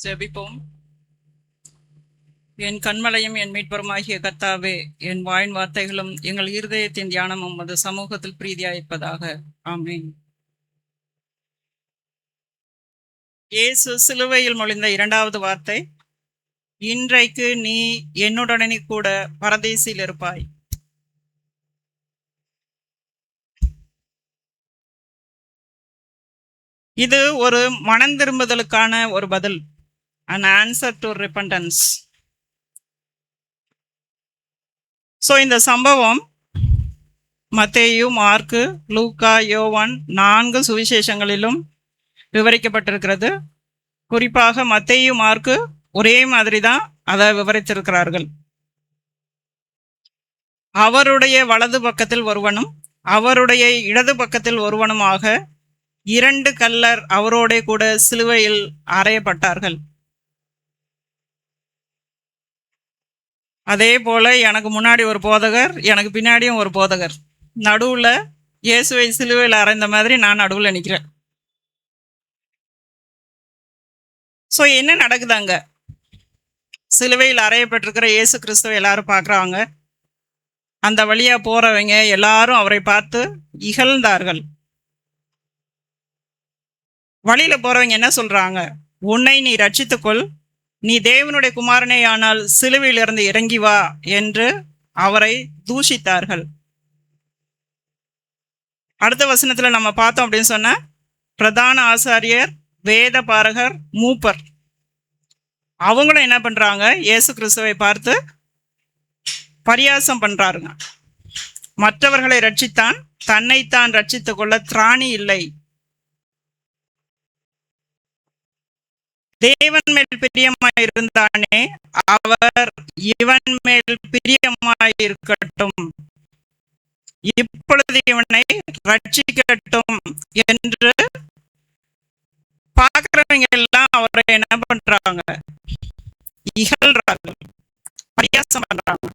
ஜெபிப்போம். என் கண்மலையும் என் மீட்பருமாகிய கர்த்தாவே, என் வாயின் வார்த்தைகளும் எங்கள் இருதயத்தின் தியானமும் அது சமூகத்தில் பிரீதியாயிருப்பதாக. ஆமென். இயேசு சிலுவையில் மொழிந்த இரண்டாவது வார்த்தை, இன்றைக்கு நீ என்னுடனே கூட பரதேசில் இருப்பாய். இது ஒரு மனம் திரும்புதலுக்கான ஒரு பதில், an answer to repentance. So இந்த சம்பவம் மத்தேயு, மார்க்கு, லூக்கா, யோவான் 4 சுவிசேஷங்களிலும் விவரிக்கப்பட்டிருக்கிறது. குறிப்பாக மத்தேயு, மார்க்கு ஒரே மாதிரி தான் அதை விவரித்திருக்கிறார்கள். அவருடைய வலது பக்கத்தில் ஒருவனும் அவருடைய இடது பக்கத்தில் ஒருவனுமாக 2 கள்ளர் அவரோட கூட சிலுவையில் அறையப்பட்டார்கள். அதே போல எனக்கு முன்னாடி ஒரு போதகர், எனக்கு பின்னாடியும் ஒரு போதகர், நடுவில் இயேசுவை சிலுவையில் அறைந்த மாதிரி நான் நடுவில் நிற்கிறேன். ஸோ என்ன நடக்குதாங்க? சிலுவையில் அறையப்பட்டிருக்கிற இயேசு கிறிஸ்துவை எல்லாரும் பார்க்குறாங்க. அந்த வழியாக போகிறவங்க எல்லாரும் அவரை பார்த்து இகழ்ந்தார்கள். வழியில் போகிறவங்க என்ன சொல்கிறாங்க? உன்னை நீ ரட்சித்துக்கொள், நீ தேவனுடைய குமாரனே ஆனால் சிலுவையிலிருந்து இறங்கி வா என்று அவரை தூஷித்தார்கள். அடுத்த வசனத்தில் நம்ம பார்த்தோம் அப்படின்னு சொன்னா, பிரதான ஆசாரியர், வேத பாரகர், மூப்பர் அவங்களும் என்ன பண்றாங்க? இயேசு கிறிஸ்துவை பார்த்து பரியாசம் பண்றாருங்க. மற்றவர்களை ரட்சித்தான், தன்னைத்தான் ரட்சித்துக் கொள்ள திராணி இல்லை. தேவன் மேல் பிரியமாயிருந்தானே, அவர் இவன் மேல் பிரியமாயிருக்கட்டும், இப்பொழுது இவனை ரட்சிக்கட்டும் என்று பார்க்கிறவங்க எல்லாம் அவரை என்ன பண்றாங்க? இகழ்றார்கள், பரியாசம் பண்றாங்க.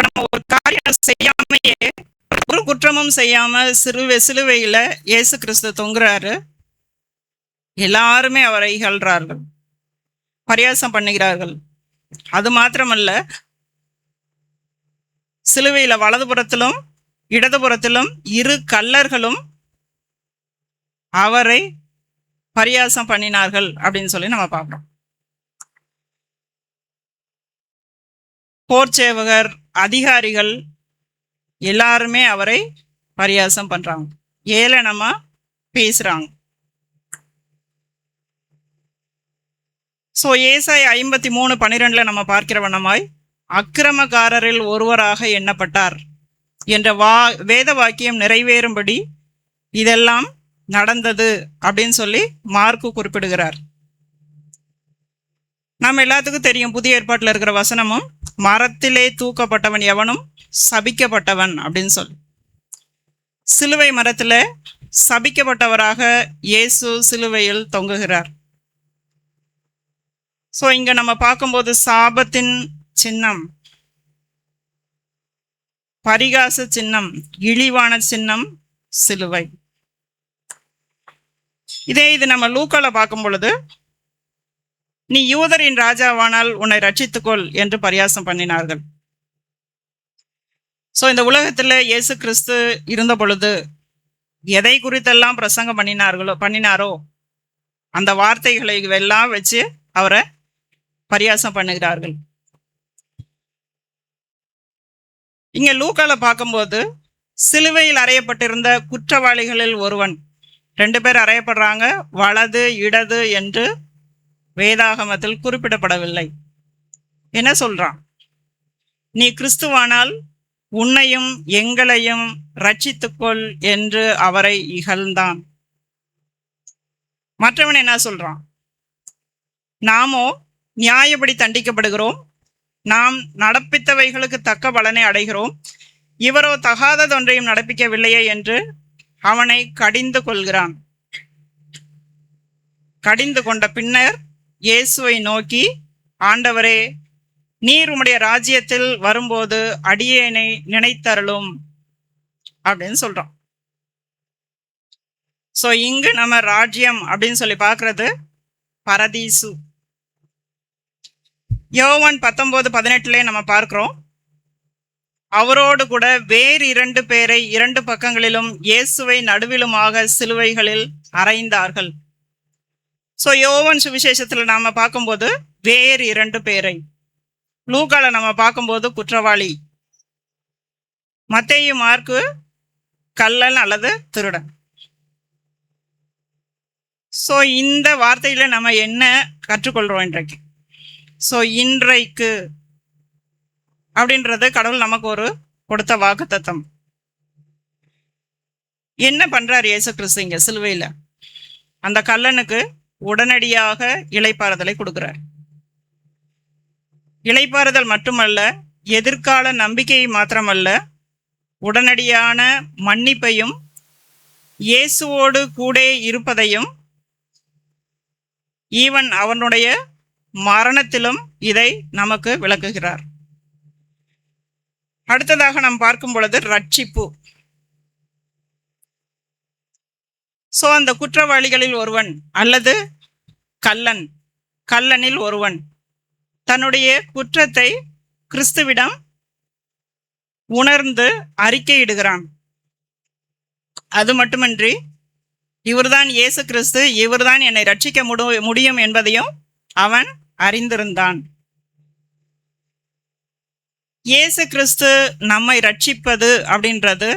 நம்ம ஒரு காரியம் செய்யாமையே, ஒரு குற்றமும் செய்யாம சிலுவையில இயேசு கிறிஸ்து தொங்குறாரு. எல்லாருமே அவரை இகழ்றார்கள், பரியாசம் பண்ணுகிறார்கள். அது மாத்திரமல்ல, சிலுவையில வலதுபுறத்திலும் இடதுபுறத்திலும் 2 கள்ளர்களும் அவரை பரியாசம் பண்ணினார்கள் அப்படின்னு சொல்லி நம்ம பார்க்கிறோம். போர்ச்சேவகர், அதிகாரிகள் எல்லாருமே அவரை பரியாசம் பண்றாங்க, ஏளனமா பேசுறாங்க. ஸோ ஏசாயா 53:12 நம்ம பார்க்கிற வண்ணமாய், அக்கிரமக்காரரில் ஒருவராக எண்ணப்பட்டார் என்ற வேத வாக்கியம் நிறைவேறும்படி இதெல்லாம் நடந்தது அப்படின்னு சொல்லி மார்க்கு குறிப்பிடுகிறார். நம்ம எல்லாத்துக்கும் தெரியும், புதிய ஏற்பாட்டில் இருக்கிற வசனமும், மரத்திலே தூக்கப்பட்டவன் எவனும் சபிக்கப்பட்டவன் அப்படின்னு சொல்லி. சிலுவை மரத்தில் சபிக்கப்பட்டவராக இயேசு சிலுவையில் தொங்குகிறார். ஸோ இங்க நம்ம பார்க்கும்போது சாபத்தின் சின்னம், பரிகாச சின்னம், இழிவான சின்னம் சிலுவை. இது நம்ம லூக்கால பார்க்கும் பொழுது, நீ யூதரின் ராஜாவானால் உன்னை ரட்சித்துக்கொள் என்று பரியாசம் பண்ணினார்கள். ஸோ இந்த உலகத்தில் இயேசு கிறிஸ்து இருந்த பொழுது எதை குறித்தெல்லாம் பிரசங்கம் பண்ணினாரோ அந்த வார்த்தைகளை எல்லாம் வச்சு அவரை பரியாசம் பண்ணுகிறார்கள். இங்க லூக்கால பார்க்கும்போது, சிலுவையில் அறையப்பட்டிருந்த குற்றவாளிகளில் ஒருவன், 2 பேர் அறையப்படுறாங்க, வலது இடது என்று வேதாகமத்தில் குறிப்பிடப்படவில்லை. என்ன சொல்றான்? நீ கிறிஸ்துவானால் உன்னையும் எங்களையும் ரட்சித்துக்கொள் என்று அவரை இகழ்ந்தான். மற்றவன் என்ன சொல்றான்? நாமோ நியாயப்படி தண்டிக்கப்படுகிறோம், நாம் நடப்பித்தவைகளுக்கு தக்க பலனை அடைகிறோம், இவரோ தகாததொன்றையும் நடப்பிக்கவில்லையே என்று அவனை கடிந்து கொள்கிறான். கடிந்து கொண்ட பின்னர் இயேசுவை நோக்கி, ஆண்டவரே, நீர் உம்முடைய ராஜ்யத்தில் வரும்போது அடியேனை நினைத்தருளும் அப்படின்னு சொல்றான். ஸோ இங்கு நம்ம ராஜ்யம் அப்படின்னு சொல்லி பார்க்கறது பரதீசு. யோவான் 19:18 நம்ம பார்க்கிறோம், அவரோடு கூட வேறு 2 பேரை 2 பக்கங்களிலும் இயேசுவை நடுவிலுமாக சிலுவைகளில் அறைந்தார்கள். ஸோ யோவான் சுவிசேஷத்தில் நாம பார்க்கும்போது வேறு 2 பேரை, லூக்கால நம்ம பார்க்கும்போது குற்றவாளி, மத்தேயு மார்க்கு கள்ளன் அல்லது திருடன். ஸோ இந்த வார்த்தையில நம்ம என்ன கற்றுக்கொள்றோம் இன்றைக்கு? ஸோ இன்றைக்கு அப்படின்றது கடவுள் நமக்கு ஒரு கொடுத்த வாக்குத்தத்தம். என்ன பண்றார் இயேசு கிறிஸ்து இங்க சிலுவையில? அந்த கள்ளனுக்கு உடனடியாக இளைப்பாறுதலை கொடுக்கிறார். இளைப்பாறுதல் மட்டுமல்ல, எதிர்கால நம்பிக்கையை மாத்திரமல்ல, உடனடியான மன்னிப்பையும் இயேசுவோடு கூட இருப்பதையும், ஈவன் அவனுடைய மரணத்திலும் இதை நமக்கு விளக்குகிறார். அடுத்ததாக நாம் பார்க்கும் பொழுது ரட்சிப்பு. ஸோ அந்த குற்றவாளிகளில் ஒருவன் அல்லது கள்ளனில் ஒருவன் தன்னுடைய குற்றத்தை கிறிஸ்துவிடம் உணர்ந்து அறிக்கையிடுகிறான். அது மட்டுமின்றி இவர்தான் இயேசு கிறிஸ்து, இவர்தான் என்னை ரட்சிக்க முடியும் என்பதையும் அவன் அறிந்திருந்தான். இயேசு கிறிஸ்து நம்மை ரட்சிப்பது அப்படின்றது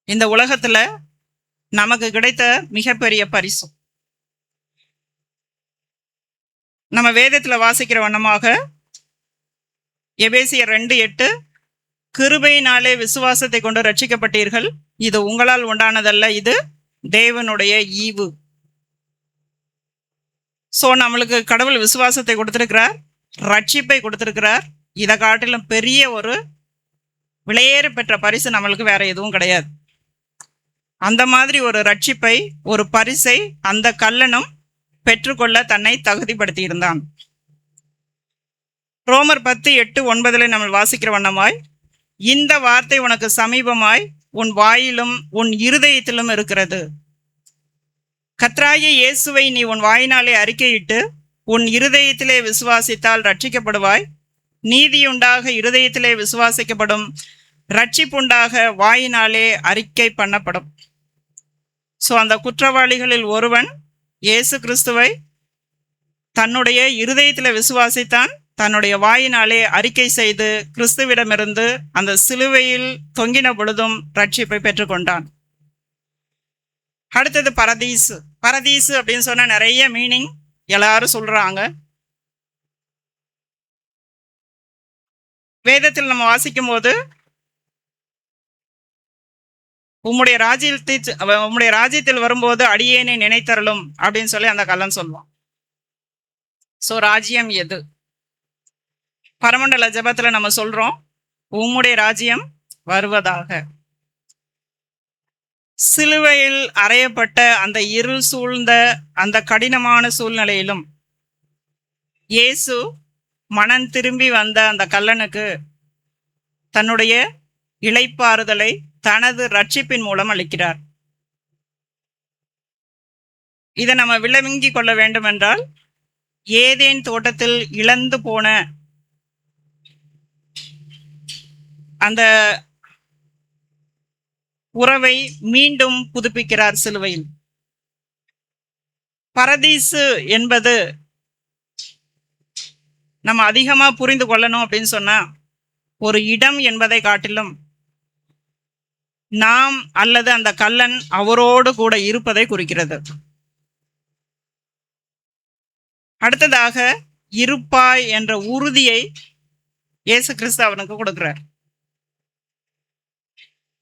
இந்த உலகத்துல நமக்கு கிடைத்த மிகப்பெரிய பரிசு. நம்ம வேதத்துல வாசிக்கிற வண்ணமாக எபேசியர் 2:8, கிருபையினாலே விசுவாசத்தை கொண்டு ரட்சிக்கப்பட்டீர்கள், இது உங்களால் உண்டானதல்ல, இது தேவனுடைய ஈவு. ஸோ நம்மளுக்கு கடவுள் விசுவாசத்தை கொடுத்திருக்கிறார், ரட்சிப்பை கொடுத்திருக்கிறார். இதை காட்டிலும் பெரிய ஒரு விலையேற பெற்ற பரிசு நம்மளுக்கு வேற எதுவும் கிடையாது. அந்த மாதிரி ஒரு ரட்சிப்பை, ஒரு பரிசை அந்த கள்ளனும் பெற்றுக்கொள்ள தன்னை தகுதிப்படுத்தி இருந்தான். ரோமர் 10:8-9 நம்ம வாசிக்கிற வண்ணமாய், இந்த வார்த்தை உனக்கு சமீபமாய் உன் வாயிலும் உன் இருதயத்திலும் இருக்கிறது. கர்த்தராகிய இயேசுவை நீ உன் வாயினாலே அறிக்கையிட்டு உன் இருதயத்திலே விசுவாசித்தால் ரட்சிக்கப்படுவாய். நீதியுண்டாக இருதயத்திலே விசுவாசிக்கப்படும், ரட்சிப்புண்டாக வாயினாலே அறிக்கை பண்ணப்படும். ஸோ அந்த குற்றவாளிகளில் ஒருவன் இயேசு கிறிஸ்துவை தன்னுடைய இருதயத்தில் விசுவாசித்தான், தன்னுடைய வாயினாலே அறிக்கை செய்து கிறிஸ்துவிடமிருந்து அந்த சிலுவையில் தொங்கின பொழுதும் ரட்சிப்பை பெற்றுக்கொண்டான். அடுத்தது பரதீசு. பரதீசு அப்படின்னு சொன்னா நிறைய மீனிங் எல்லாரும் சொல்றாங்க. வேதத்தில் நம்ம வாசிக்கும் போது உம்முடைய ராஜ்யத்தில் வரும்போது அடியேனை நினைத்தருளும் அப்படின்னு சொல்லி அந்த கள்ளன் சொல்லுவான். ஸோ ராஜ்யம் எது? பரமண்டல ஜெபத்துல நம்ம சொல்றோம், உம்முடைய ராஜ்யம் வருவதாக. சிலுவையில் அறையப்பட்ட அந்த இருள் சூழ்ந்த அந்த கடினமான சூழ்நிலையிலும் இயேசு மனம் திரும்பி வந்த அந்த கள்ளனுக்கு தன்னுடைய இளைப்பாறுதலை தனது ரட்சிப்பின் மூலம் அளிக்கிறார். இதை நம்ம விளங்கி கொள்ள வேண்டும் என்றால், ஏதேன் தோட்டத்தில் இழந்து போன அந்த உறவை மீண்டும் புதுப்பிக்கிறார் சிலுவையில். பரதீசு என்பது நம்ம அதிகமா புரிந்து கொள்ளணும் அப்படின்னு சொன்னா, ஒரு இடம் என்பதை காட்டிலும் நாம் அல்லது அந்த கள்ளன் அவரோடு கூட இருப்பதை குறிக்கிறது. அடுத்ததாக இருப்பாய் என்ற உறுதியை இயேசு கிறிஸ்து அவனுக்கு கொடுக்கிறார்.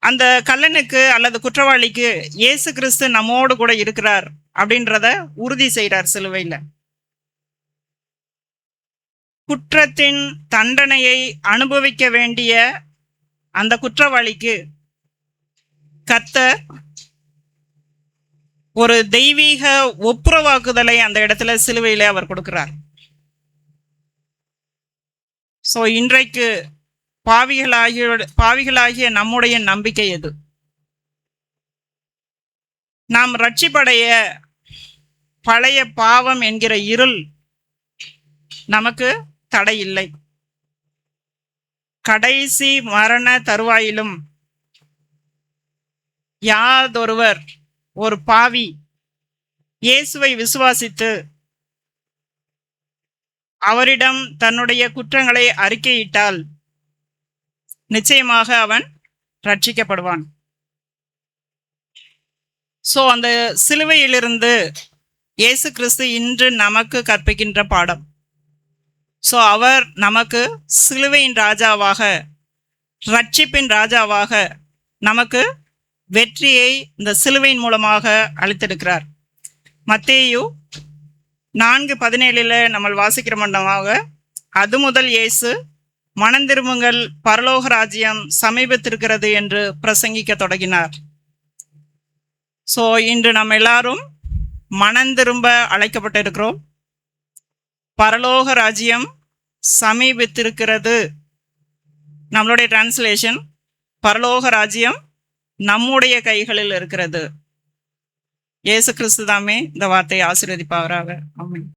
அந்த கள்ளனுக்கு அல்லது குற்றவாளிக்கு இயேசு கிறிஸ்து நம்மோடு கூட இருக்கிறார் அப்படின்றத உறுதி செய்கிறார் சிலுவையில். குற்றத்தின் தண்டனையை அனுபவிக்க வேண்டிய அந்த குற்றவாளிக்கு கர்த்தர் ஒரு தெய்வீக ஒப்புரவாக்குதலை அந்த இடத்துல சிலுவையிலே அவர் கொடுக்கிறார். ஸோ இன்றைக்கு பாவிகளாகிய நம்முடைய நம்பிக்கை எது? நாம் ரட்சிப்படைய பழைய பாவம் என்கிற இருள் நமக்கு தடை இல்லை. கடைசி மரண தருவாயிலும் யாதொருவர், ஒரு பாவி இயேசுவை விசுவாசித்து அவரிடம் தன்னுடைய குற்றங்களை அறிக்கையிட்டால் நிச்சயமாக அவன் ரட்சிக்கப்படுவான். ஸோ அந்த சிலுவையிலிருந்து இயேசு கிறிஸ்து இன்று நமக்கு கற்பிக்கின்ற பாடம். ஸோ அவர் நமக்கு சிலுவையின் ராஜாவாக, ரட்சிப்பின் ராஜாவாக நமக்கு வெற்றியை இந்த சிலுவையின் மூலமாக அளித்திருக்கிறார். மத்தேயு 4:17 நம்ம வாசிக்கிற மண்டமாக, அது முதல் இயேசு மனந்திரும்புங்கள், பரலோக ராஜ்யம் சமீபத்திருக்கிறது என்று பிரசங்கிக்க தொடங்கினார். ஸோ இன்று நம்ம எல்லாரும் மனந்திரும்ப அழைக்கப்பட்டிருக்கிறோம். பரலோக ராஜ்யம் சமீபத்திருக்கிறது. நம்மளுடைய டிரான்ஸ்லேஷன், பரலோக ராஜ்யம் நம்முடைய கைகளில் இருக்கிறது. இயேசு கிறிஸ்து தாமே இந்த வார்த்தையை ஆசீர்வதிப்பாராக. ஆமென்.